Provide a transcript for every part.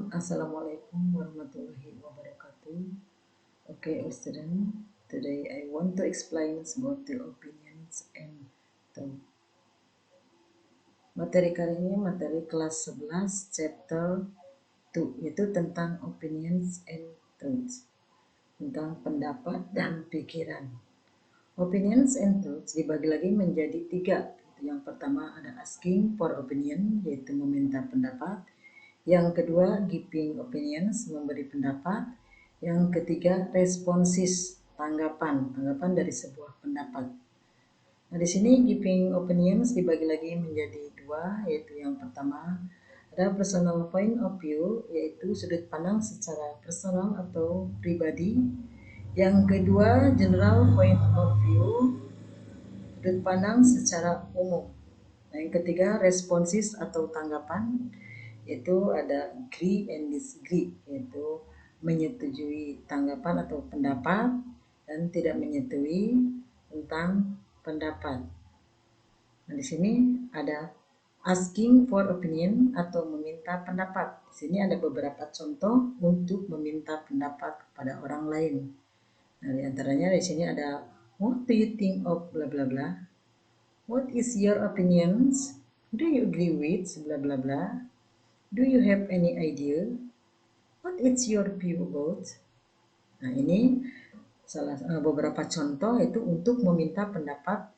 Assalamualaikum warahmatullahi wabarakatuh. Okay, student, today I want to explain about the opinions and thought. Materi kali ini materi kelas 11 chapter 2, yaitu tentang opinions and thoughts, tentang pendapat dan pikiran. Opinions and thoughts dibagi lagi menjadi 3. Yang pertama ada asking for opinion, yaitu meminta pendapat. Yang kedua, giving opinions, memberi pendapat. Yang ketiga, responses, tanggapan dari sebuah pendapat. Nah, di sini giving opinions dibagi lagi menjadi 2, yaitu yang pertama ada personal point of view, yaitu sudut pandang secara personal atau pribadi. Yang kedua, general point of view, sudut pandang secara umum. Nah, yang ketiga, responses atau tanggapan, yaitu ada agree and disagree, yaitu menyetujui tanggapan atau pendapat dan tidak menyetujui tentang pendapat. Nah, di sini ada asking for opinion atau meminta pendapat. Di sini ada beberapa contoh untuk meminta pendapat kepada orang lain. Nah, di antaranya di sini ada what do you think of bla bla bla? What is your opinions? Do you agree with bla bla bla? Do you have any idea? What is your view about? Nah, ini beberapa contoh itu untuk meminta pendapat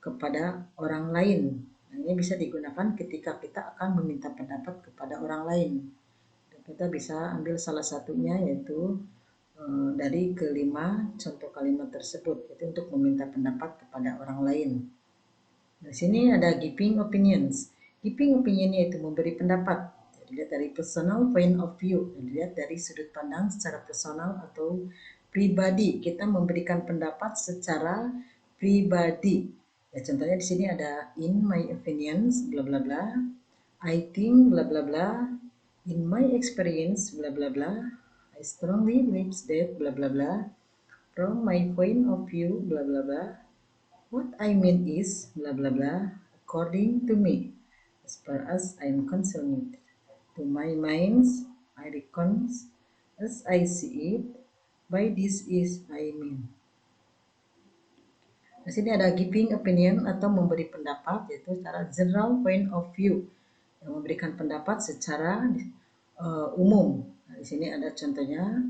kepada orang lain. Nah, ini bisa digunakan ketika kita akan meminta pendapat kepada orang lain. Kita bisa ambil salah satunya, yaitu dari kelima contoh kalimat tersebut, yaitu untuk meminta pendapat kepada orang lain. Di sini ada giving opinions. Giving opinion yaitu memberi pendapat. Dilihat dari personal point of view, dilihat dari sudut pandang secara personal atau pribadi. Kita memberikan pendapat secara pribadi. Ya, contohnya di sini ada in my opinions bla bla bla, I think bla bla bla, in my experience bla bla bla, I strongly believe that bla bla bla, from my point of view bla bla bla, what I mean is bla bla bla, according to me, as far as I am concerned, to my minds, I reckon, as I see it, by this is I mean. Di sini ada giving opinion atau memberi pendapat, yaitu secara general point of view, yang memberikan pendapat secara umum. Nah, di sini ada contohnya,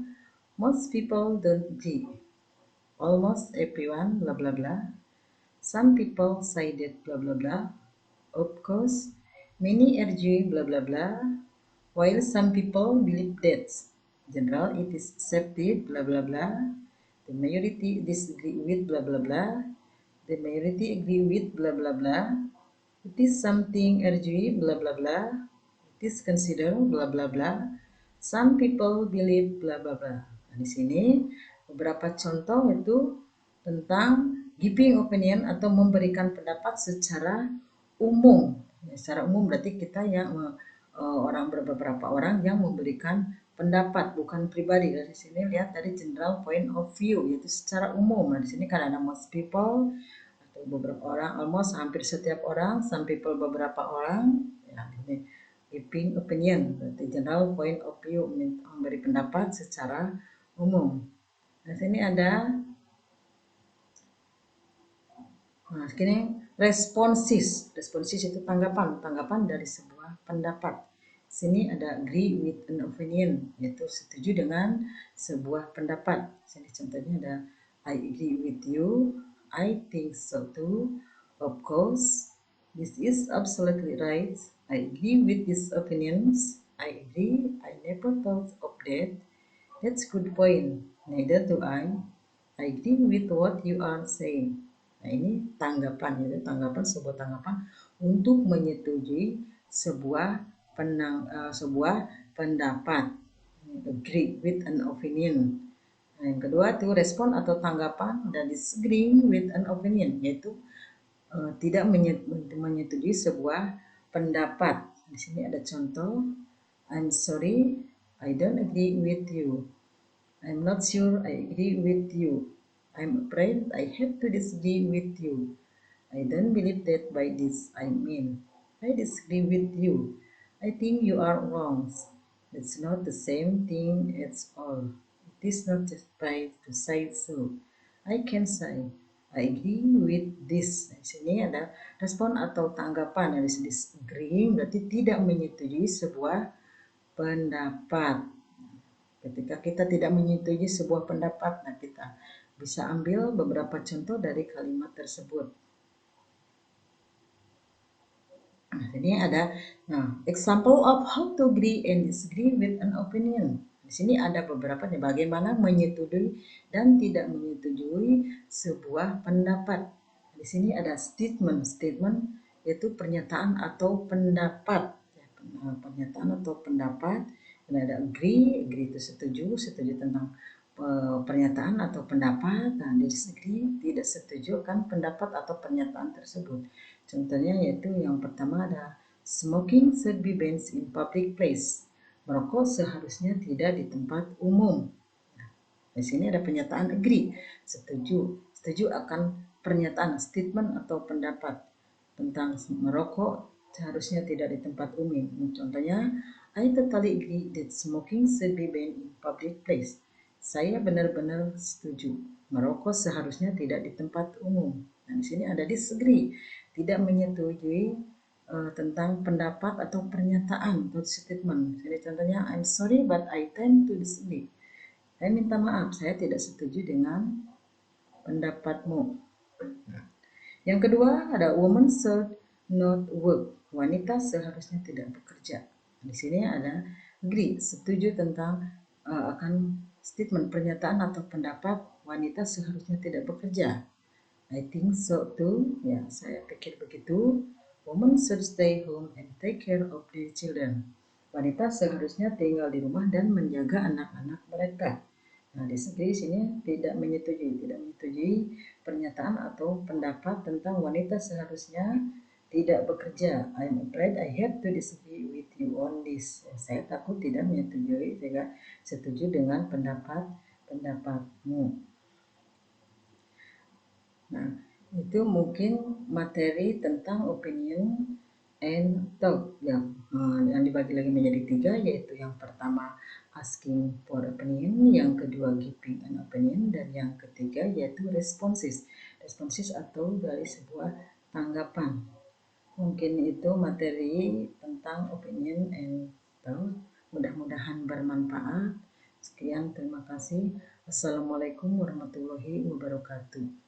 most people don't agree, almost everyone bla bla bla, some people say that bla bla bla, of course many agree bla bla bla, while some people believe that general it is accepted bla bla bla, the majority disagree with bla bla bla, the majority agree with bla bla bla, it is something agree bla bla bla, it is considered bla bla bla, some people believe bla bla bla. Nah, di sini beberapa contoh itu tentang giving opinion atau memberikan pendapat secara umum. Ya, secara umum berarti kita yang beberapa orang yang memberikan pendapat, bukan pribadi. Dari sini lihat dari general point of view, yaitu secara umum. Nah, di sini kan ada most people atau beberapa orang, almost hampir setiap orang, some people beberapa orang. Ya, ini giving opinion berarti general point of view, memberi pendapat secara umum. Nah, sini ada ini responses. Responses itu tanggapan dari sebuah pendapat. Sini ada agree with an opinion, yaitu setuju dengan sebuah pendapat. Sini contohnya ada I agree with you, I think so too, of course, this is absolutely right, I agree with these opinions, I agree, I never thought of that, that's good point, neither do I agree with what you are saying. Nah, ini tanggapan, yaitu sebuah tanggapan untuk menyetujui sebuah pendapat. Agree with an opinion. Nah, yang kedua itu respon atau tanggapan dan disagree with an opinion, yaitu tidak menyetujui sebuah pendapat. Di sini ada contoh, I'm sorry, I don't agree with you. I'm not sure I agree with you. I'm afraid I have to disagree with you. I don't believe that by this I mean. I disagree with you. I think you are wrong. It's not the same thing at all. It is not justified to say so. I can say, I agree with this. Di sini ada respon atau tanggapan. Dari disagree berarti tidak menyetujui sebuah pendapat. Ketika kita tidak menyetujui sebuah pendapat, nah kita bisa ambil beberapa contoh dari kalimat tersebut. Nah, ini ada example of how to agree and disagree with an opinion. Di sini ada beberapa nih bagaimana menyetujui dan tidak menyetujui sebuah pendapat. Di sini ada statement. Statement yaitu pernyataan atau pendapat. Pernyataan atau pendapat. Dan ada agree. Agree itu setuju. Setuju tentang pernyataan atau pendapat. Nah, disagree tidak setuju kan pendapat atau pernyataan tersebut. Contohnya yaitu yang pertama ada smoking should be banned in public place. Merokok seharusnya tidak di tempat umum. Nah, di sini ada pernyataan agree, setuju, setuju akan pernyataan statement atau pendapat tentang merokok seharusnya tidak di tempat umum. Contohnya, I totally agree that smoking should be banned in public place. Saya benar-benar setuju. Merokok seharusnya tidak di tempat umum. Nah, di sini ada disagree, tidak menyetujui tentang pendapat atau pernyataan atau statement. Jadi contohnya, I'm sorry but I tend to disagree. Saya minta maaf, saya tidak setuju dengan pendapatmu. Yang kedua ada woman should not work. Wanita seharusnya tidak bekerja. Di sini ada agree, setuju tentang akan statement pernyataan atau pendapat wanita seharusnya tidak bekerja. I think so too. Ya, saya pikir begitu. Women should stay home and take care of their children. Wanita seharusnya tinggal di rumah dan menjaga anak-anak mereka. Nah, di sini tidak menyetujui pernyataan atau pendapat tentang wanita seharusnya tidak bekerja. I'm afraid I have to disagree with you on this. Saya takut tidak menyetujui, saya setuju dengan pendapatmu. Nah, itu mungkin materi tentang opinion and thought yang dibagi lagi menjadi 3, yaitu yang pertama asking for opinion, yang kedua giving an opinion, dan yang ketiga yaitu responses. Responses atau dari sebuah tanggapan. Mungkin itu materi tentang opinion and thought. Mudah-mudahan bermanfaat. Sekian, terima kasih. Assalamualaikum warahmatullahi wabarakatuh.